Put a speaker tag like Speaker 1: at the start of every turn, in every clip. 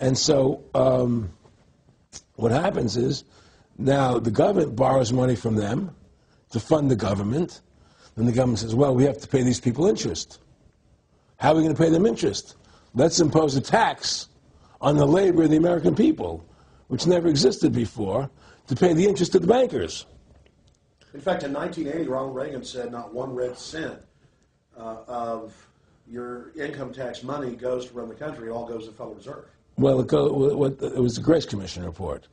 Speaker 1: And so what happens is now the government borrows money from them to fund the government. Then the government says, well, we have to pay these people interest. How are we going to pay them interest? Let's impose a tax on the labor of the American people, which never existed before, to pay the interest to the bankers.
Speaker 2: In fact, in 1980, Ronald Reagan said not one red cent of your income tax money goes to run the country. It all goes to the Federal Reserve.
Speaker 1: Well, it was the Grace Commission report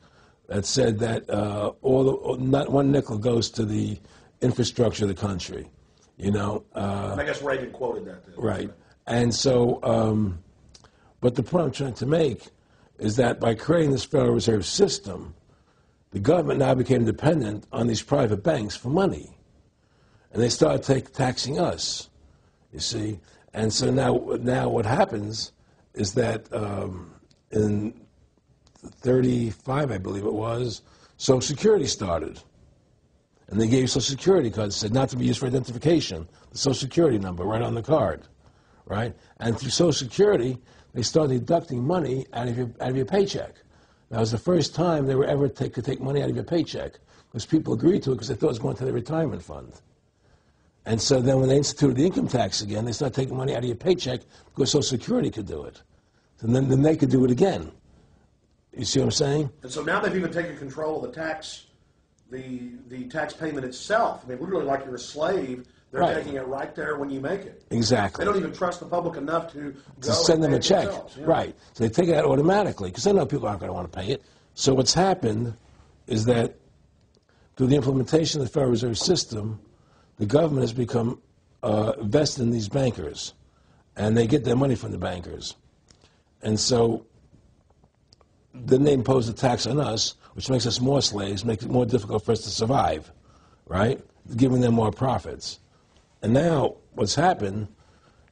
Speaker 1: that said that not one nickel goes to the infrastructure of the country. You know.
Speaker 2: I guess Reagan quoted that.
Speaker 1: Right. And so, but the point I'm trying to make is that by creating this Federal Reserve System, the government now became dependent on these private banks for money. And they started taxing us, you see. And so now what happens is that in 1935, I believe it was, Social Security started. And they gave Social Security cards, said not to be used for identification, the Social Security number right on the card, right? And through Social Security, they started deducting money out of your paycheck. That was the first time they were ever could take money out of your paycheck, because people agreed to it because they thought it was going to their retirement fund. And so then when they instituted the income tax again, they started taking money out of your paycheck because Social Security could do it. And then they could do it again. You see what I'm saying?
Speaker 2: And so now they've even taken control of the tax payment itself. I mean, literally like you're a slave. They're taking it right there when you make it.
Speaker 1: Exactly.
Speaker 2: They don't even trust the public enough to
Speaker 1: send them a check.
Speaker 2: Yeah.
Speaker 1: Right. So they take it out automatically because they know people aren't going to want to pay it. So what's happened is that through the implementation of the Federal Reserve System, the government has become vested in these bankers, and they get their money from the bankers. And so then they impose a tax on us, which makes us more slaves, makes it more difficult for us to survive, right? Giving them more profits. And now what's happened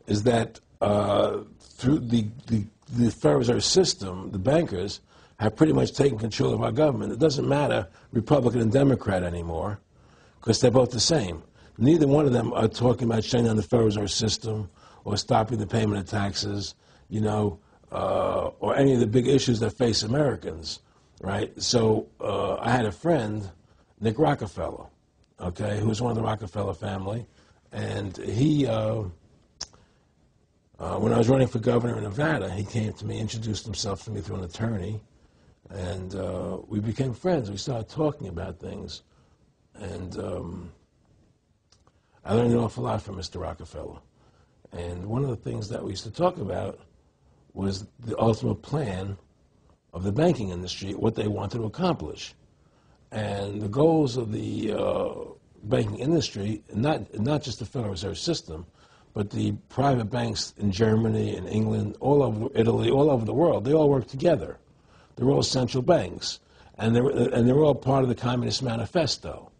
Speaker 1: is that through the Federal Reserve System, the bankers have pretty much taken control of our government. It doesn't matter Republican and Democrat anymore, because they're both the same. Neither one of them are talking about shutting down the Federal Reserve System or stopping the payment of taxes, you know, or any of the big issues that face Americans, right? So I had a friend, Nick Rockefeller, okay, who was one of the Rockefeller family, and he, when I was running for governor in Nevada, he came to me, introduced himself to me through an attorney, and we became friends. We started talking about things, and I learned an awful lot from Mr. Rockefeller. And one of the things that we used to talk about was the ultimate plan of the banking industry, what they wanted to accomplish. And the goals of the banking industry, not just the Federal Reserve System, but the private banks in Germany and England, all over Italy, all over the world, they all work together. They're all central banks. And they're all part of the Communist Manifesto.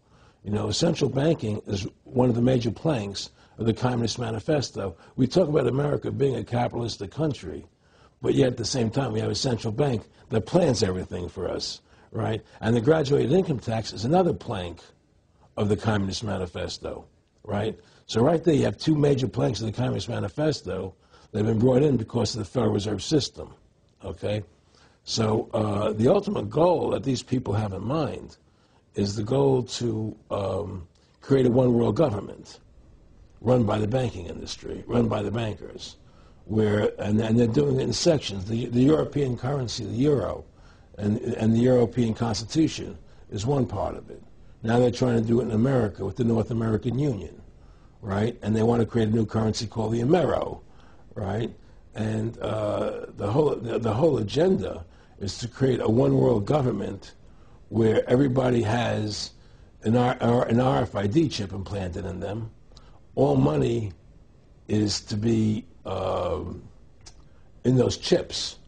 Speaker 1: You know, central banking is one of the major planks of the Communist Manifesto. We talk about America being a capitalistic country, but yet at the same time we have a central bank that plans everything for us, right? And the graduated income tax is another plank of the Communist Manifesto, right? So right there you have two major planks of the Communist Manifesto that have been brought in because of the Federal Reserve System, okay? So the ultimate goal that these people have in mind is the goal to create a one-world government run by the banking industry, run by the bankers, and they're doing it in sections. The European currency, the euro, and the European Constitution is one part of it. Now they're trying to do it in America with the North American Union, right? And they want to create a new currency called the Amero, right? And the whole agenda is to create a one-world government where everybody has an RFID chip implanted in them. All money is to be in those chips,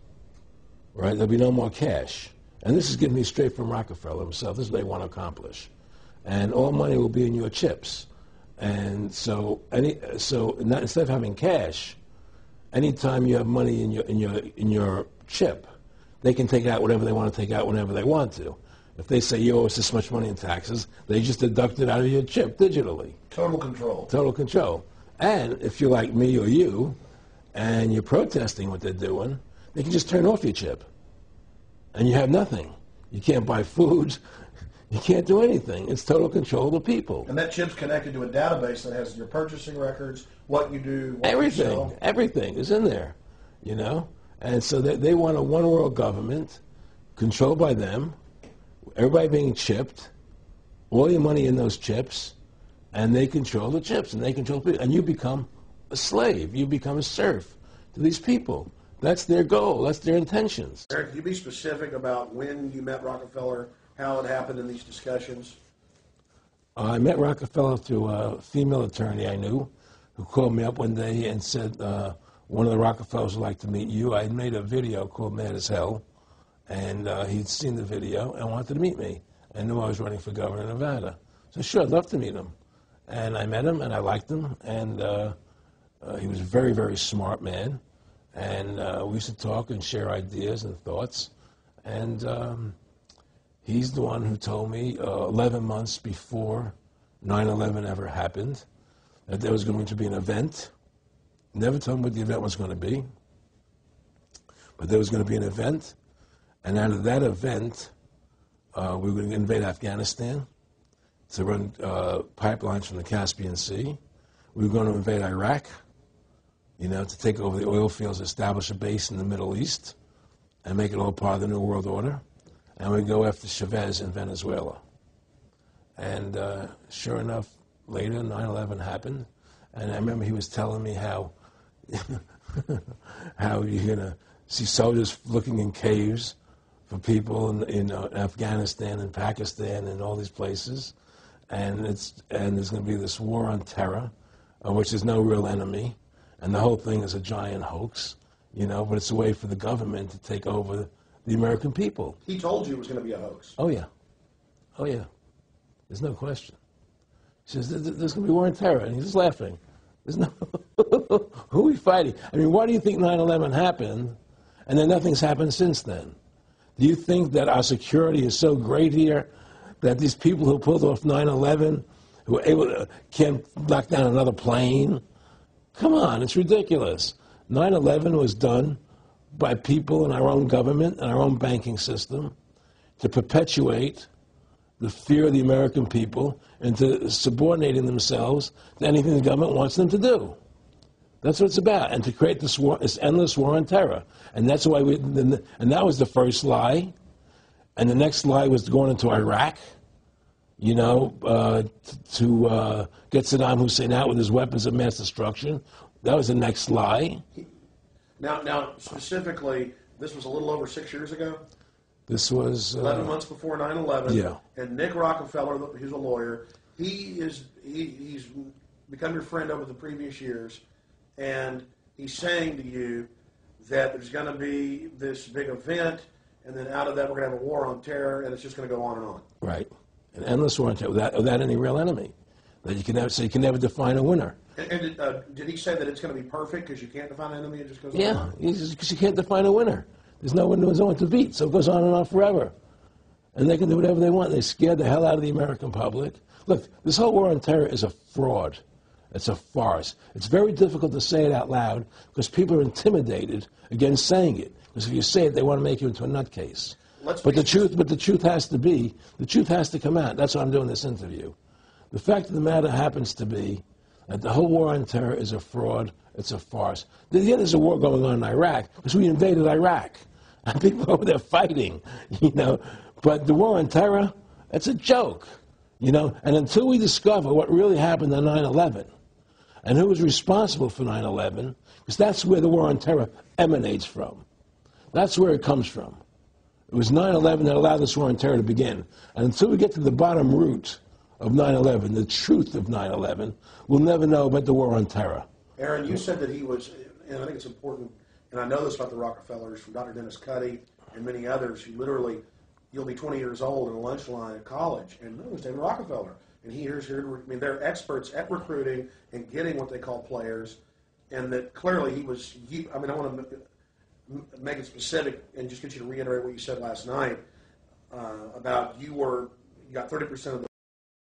Speaker 1: right? There'll be no more cash. And this is getting me straight from Rockefeller himself. This is what they want to accomplish. And all money will be in your chips. And so instead of having cash, anytime you have money in your chip, they can take out whatever they want to take out whenever they want to. If they say you owe us this much money in taxes, they just deduct it out of your chip digitally.
Speaker 2: Total control.
Speaker 1: Total control. And if you're like me or you, and you're protesting what they're doing, they can just turn off your chip. and you have nothing. You can't buy food. You can't do anything. It's total control of the people.
Speaker 2: And that chip's connected to a database that has your purchasing records, what you do, what
Speaker 1: Everything,
Speaker 2: you sell.
Speaker 1: everything is in there, you know? And so they want a one-world government controlled by them, everybody being chipped, all your money in those chips, and they control the chips, and they control people. And you become a slave. You become a serf to these people. That's their goal. That's their intentions.
Speaker 2: Eric, can you be specific about when you met Rockefeller, how it happened in these discussions?
Speaker 1: I met Rockefeller through a female attorney I knew who called me up one day and said, one of the Rockefellers would like to meet you. I had made a video called Mad as Hell, and he'd seen the video and wanted to meet me. I knew I was running for governor of Nevada. So sure, I'd love to meet him. And I met him, and I liked him, and he was a very, very smart man. And we used to talk and share ideas and thoughts. And he's the one who told me 11 months before 9/11 ever happened that there was going to be an event. Never told me what the event was going to be, but there was going to be an event. And out of that event, we were going to invade Afghanistan to run pipelines from the Caspian Sea. We were going to invade Iraq, to take over the oil fields, establish a base in the Middle East, and make it all part of the New World Order. And we'd go after Chavez in Venezuela. And sure enough, later, 9/11 happened. And I remember he was telling me how you're going to see soldiers looking in caves for people in Afghanistan and Pakistan and all these places. And there's going to be this war on terror, which is no real enemy. And the whole thing is a giant hoax, but it's a way for the government to take over the American people.
Speaker 2: He told you it was going to be a hoax.
Speaker 1: Oh, yeah. Oh, yeah. There's no question. He says, there's going to be war on terror. And he's just laughing. There's no... Who are we fighting? I mean, why do you think 9/11 happened and then nothing's happened since then? Do you think that our security is so great here that these people who pulled off 9/11, who were able to, can't knock down another plane? Come on, it's ridiculous. 9/11 was done by people in our own government and our own banking system to perpetuate the fear of the American people into subordinating themselves to anything the government wants them to do. That's what it's about, and to create this war, this endless war on terror. And that's why and that was the first lie. And the next lie was going into Iraq, to get Saddam Hussein out with his weapons of mass destruction. That was the next lie.
Speaker 2: Now, specifically, this was a little over 6 years ago?
Speaker 1: This was...
Speaker 2: 11 months before 9/11.
Speaker 1: Yeah.
Speaker 2: And Nick Rockefeller, who's a lawyer, he's become your friend over the previous years, and he's saying to you that there's going to be this big event, and then out of that we're going to have a war on terror, and it's just going to go on and on.
Speaker 1: Right. An endless war on terror without any real enemy. That you can never define a winner.
Speaker 2: And did he say that it's going to be perfect because you can't define an enemy? It just goes on.
Speaker 1: Yeah, because you can't define a winner. There's no one to beat, so it goes on and on forever. And they can do whatever they want. They scared the hell out of the American public. Look, this whole war on terror is a fraud. It's a farce. It's very difficult to say it out loud because people are intimidated against saying it. Because if you say it, they want to make you into a nutcase. But the truth has to come out. That's why I'm doing this interview. The fact of the matter happens to be that the whole war on terror is a fraud. It's a farce. Yeah, there's a war going on in Iraq because we invaded Iraq. And people over there fighting, But the war on terror, it's a joke, And until we discover what really happened on 9/11 and who was responsible for 9/11, because that's where the war on terror emanates from. That's where it comes from. It was 9/11 that allowed this war on terror to begin. And until we get to the bottom root of 9/11, the truth of 9/11, we'll never know about the war on terror.
Speaker 2: Aaron, you said that he was, and I think it's important, and I know this about the Rockefellers from Dr. Dennis Cuddy and many others who literally, you'll be 20 years old in a lunch line at college, and it was David Rockefeller. And they're experts at recruiting and getting what they call players, and that clearly I want to make it specific and just get you to reiterate what you said last night about you got 30% of